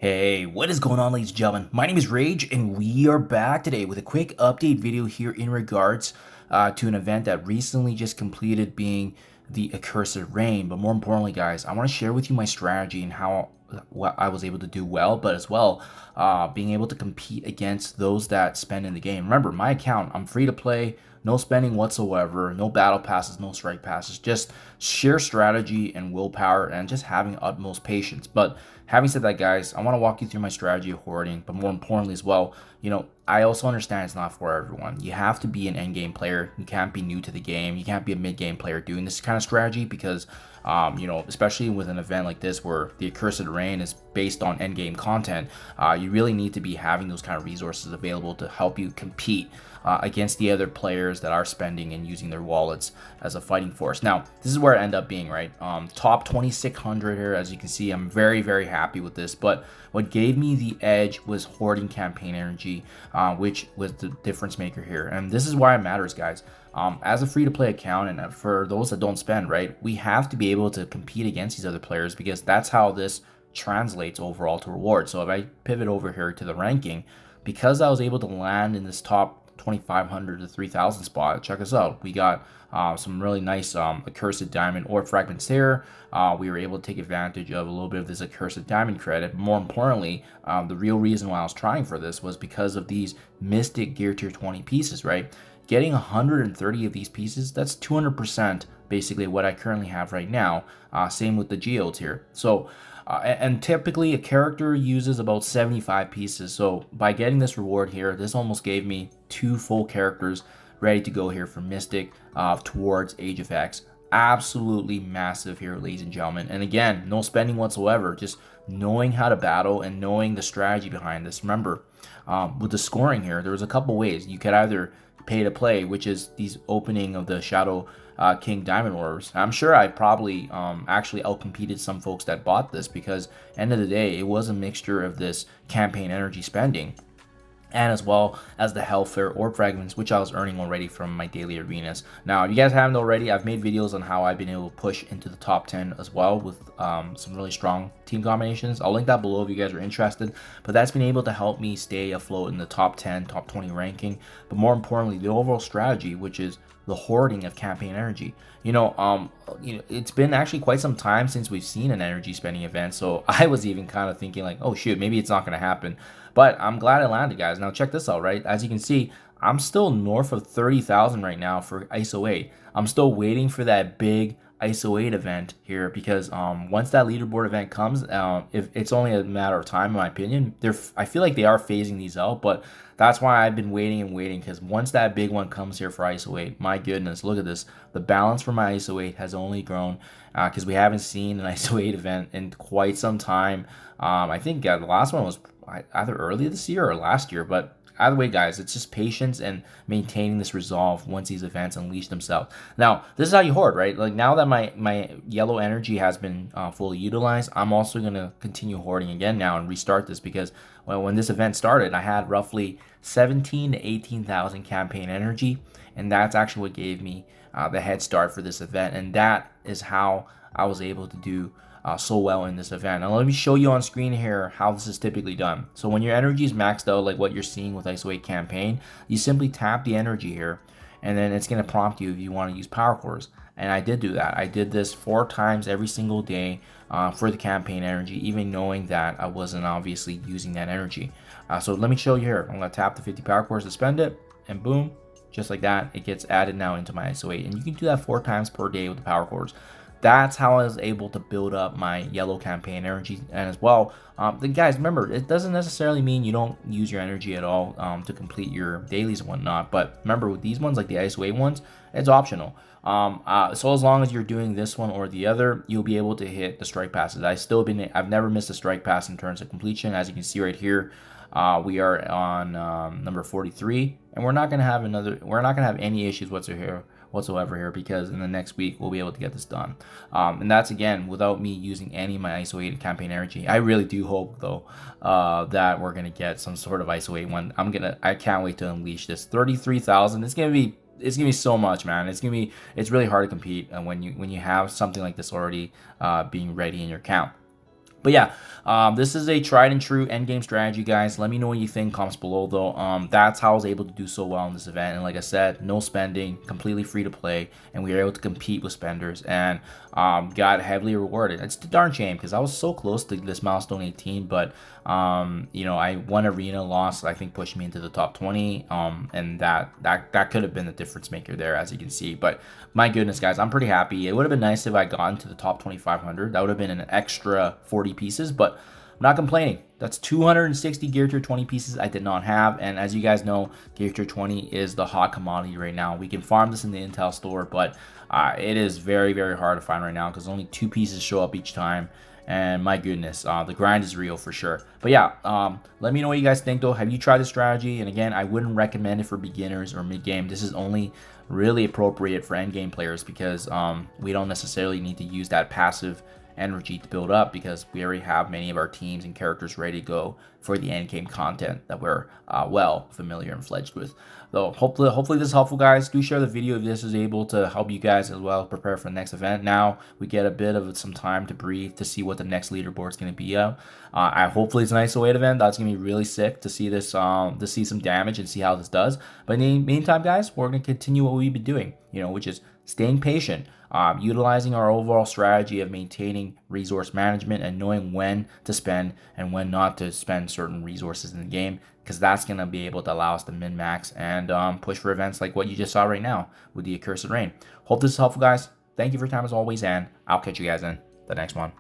Hey, what is going on, ladies and gentlemen? My name is Rage, and we are back today with a quick update video here in regards to an event that recently just completed, being the Accursed Rain. But more importantly, guys, I want to share with you my strategy and how what I was able to do well, but as well being able to compete against those that spend in the game. Remember, my account, I'm free to play. No spending whatsoever, no battle passes, no strike passes, just sheer strategy and willpower and just having utmost patience. But having said that, guys, I want to walk you through my strategy of hoarding, but more importantly as well, I also understand it's not for everyone. You have to be an end game player. You can't be new to the game. You can't be a mid game player doing this kind of strategy because, especially with an event like this where the Accursed Rain is based on end game content, you really need to be having those kind of resources available to help you compete against the other players that are spending and using their wallets as a fighting force. Now, this is where I end up being, right? Top 2600 here, as you can see. I'm very, very happy with this, but what gave me the edge was hoarding campaign energy, which was the difference maker here. And this is why it matters, guys. As a free-to-play account, and for those that don't spend, right, we have to be able to compete against these other players because that's how this translates overall to reward. So if I pivot over here to the ranking, because I was able to land in this top 2500 to 3000 spot, check us out. We got some really nice accursed diamond ore fragments there. We were able to take advantage of a little bit of this accursed diamond credit. More importantly, the real reason why I was trying for this was because of these mystic gear tier 20 pieces, right? Getting 130 of these pieces, that's 200% basically what I currently have right now. Same with the geodes here. So and typically a character uses about 75 pieces. So by getting this reward here, this almost gave me 2 full characters ready to go here for Mystic towards Age of X. Absolutely massive here, ladies and gentlemen. And again, no spending whatsoever, just knowing how to battle and knowing the strategy behind this. Remember, with the scoring here, there was a couple ways. You could either pay to play, which is these opening of the Shadow King Diamond Orbs. I'm sure I probably actually outcompeted some folks that bought this because end of the day, it was a mixture of this campaign energy spending and as well as the Hellfire Orb Fragments, which I was earning already from my daily arenas. Now, if you guys haven't already, I've made videos on how I've been able to push into the top 10 as well with some really strong team combinations. I'll link that below if you guys are interested, but that's been able to help me stay afloat in the top 10, top 20 ranking. But more importantly, the overall strategy, which is the hoarding of campaign energy. It's been actually quite some time since we've seen an energy spending event, so I was even kind of thinking like, oh shoot, maybe it's not going to happen. But I'm glad it landed, guys. Now check this out, right? As you can see, I'm still north of 30,000 right now for ISO 8. I'm still waiting for that big ISO 8 event here because once that leaderboard event comes, if it's only a matter of time, in my opinion. I feel like they are phasing these out, but that's why I've been waiting and waiting, because once that big one comes here for ISO 8, my goodness, look at this. The balance for my ISO 8 has only grown because we haven't seen an ISO 8 event in quite some time. I think the last one was either early this year or last year, but either way, guys, it's just patience and maintaining this resolve once these events unleash themselves. Now, this is how you hoard, right? Like now that my yellow energy has been fully utilized, I'm also going to continue hoarding again now and restart this because when this event started, I had roughly 17 to 18,000 campaign energy, and that's actually what gave me the head start for this event, and that is how I was able to do so well in this event. Now let me show you on screen here how this is typically done. So when your energy is maxed out, like what you're seeing with ISO 8 campaign, you simply tap the energy here, and then it's going to prompt you if you want to use power cores. And I did do that. I did this 4 times every single day for the campaign energy, even knowing that I wasn't obviously using that energy. So let me show you here. I'm going to tap the 50 power cores to spend it, and boom, just like that, it gets added now into my ISO 8. And you can do that 4 times per day with the power cores. That's how I was able to build up my yellow campaign energy. And as well, guys, remember, it doesn't necessarily mean you don't use your energy at all to complete your dailies and whatnot. But remember, with these ones, like the ISO 8 ones, it's optional. So as long as you're doing this one or the other, you'll be able to hit the strike passes. I've never missed a strike pass in terms of completion. As you can see right here, we are on number 43, and we're not gonna have any issues whatsoever here because in the next week we'll be able to get this done, and that's again without me using any of my ISO 8 campaign energy. I really do hope though that we're gonna get some sort of ISO 8 one. I can't wait to unleash this 33,000. It's gonna be so much, man. It's really hard to compete when you have something like this already being ready in your account. But yeah, this is a tried and true endgame strategy, guys. Let me know what you think. Comments below, though. That's how I was able to do so well in this event. And like I said, no spending, completely free to play, and we were able to compete with spenders and got heavily rewarded. It's a darn shame because I was so close to this milestone 18, but you know, I won arena, lost, I think pushed me into the top 20, and that could have been the difference maker there, as you can see. But my goodness, guys, I'm pretty happy. It would have been nice if I got into the top 2500. That would have been an extra 40 pieces, but I'm not complaining. That's 260 gear tier 20 pieces I did not have, and as you guys know, gear tier 20 is the hot commodity right now. We can farm this in the Intel store, but it is very, very hard to find right now because only 2 pieces show up each time. And my goodness, the grind is real for sure. But yeah, let me know what you guys think, though. Have you tried this strategy? And again, I wouldn't recommend it for beginners or mid-game. This is only really appropriate for end-game players because we don't necessarily need to use that passive energy to build up because we already have many of our teams and characters ready to go for the end game content that we're well familiar and fledged with. Though hopefully this is helpful, guys. Do share the video if this is able to help you guys as well prepare for the next event. Now we get a bit of some time to breathe to see what the next leaderboard is going to be of. Hopefully it's an isolated event. That's going to be really sick to see this to see some damage and see how this does. But in the meantime, guys, we're going to continue what we've been doing, you know, which is staying patient, utilizing our overall strategy of maintaining resource management and knowing when to spend and when not to spend certain resources in the game, because that's going to be able to allow us to min-max and push for events like what you just saw right now with the Accursed Rain. Hope this is helpful, guys. Thank you for your time as always, and I'll catch you guys in the next one.